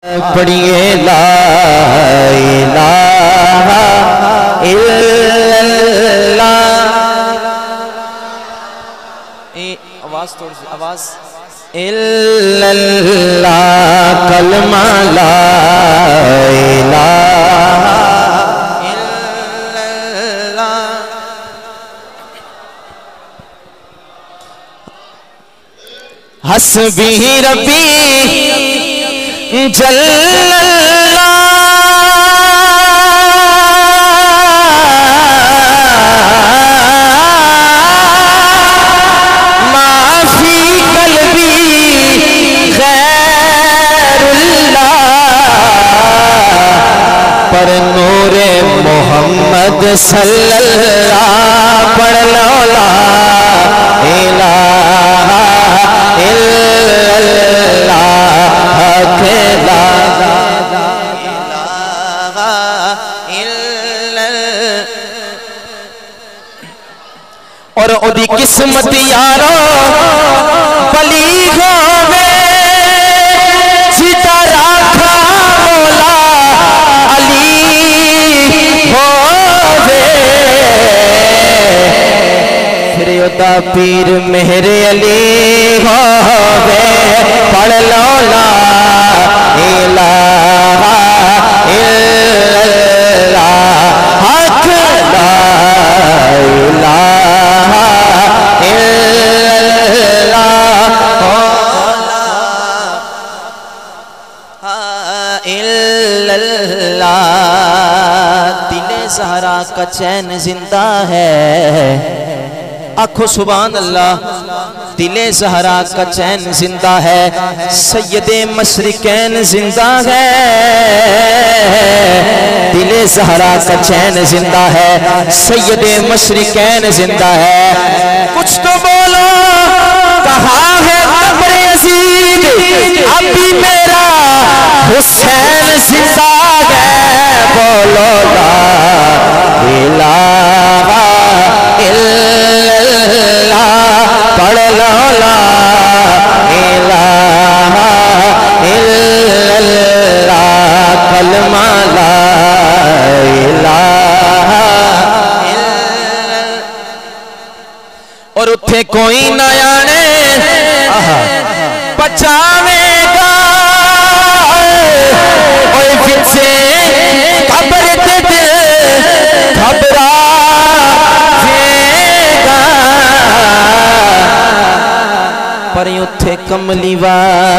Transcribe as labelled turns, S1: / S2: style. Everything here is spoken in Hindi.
S1: पढ़िए ला इलाहा इल्लल्लाह। आवाज थोड़ी सी आवाज। इल्लल्लाह कलमा ला इलाहा इल्लल्लाह। हस्बी रब्बी जल्लल्लाह माफी कल्बी गैरुल्लाह पर नूरे मोहम्मद सल्लल्लाह पढ़ लो ला इलाहा इल्लल्लाह और ओदी किस्मत यारो भली होवे सीता राखा मौला अली होवे फिर ओदा पीर मेहरे अली होवे पढ़ लो ला इलाहा इल्लल्लाह हक ला इलाहा इल्लल्लाह। दिले ज़हरा का चैन जिंदा है, आखो सुभान अल्लाह। दिले ज़हरा का चैन जिंदा है, सैयदे मशरिकैन जिंदा है। दिले ज़हरा का चैन जिंदा है, सैयदे मशरिकैन जिंदा है। कुछ तो बोलो कहाँ है कब्र यज़ीद, अभी मेरा हुसैन जिंदा है। बोलो ला इलाहा इल्लल्लाह पढ़ लो ला इलाहा इल्लल्लाह कलमा ला इलाहा इल्लल्लाह। और उठे कोई न आने बचावेगा ओए फिर से खबर दे दे घबरा पर उठे कमली वाला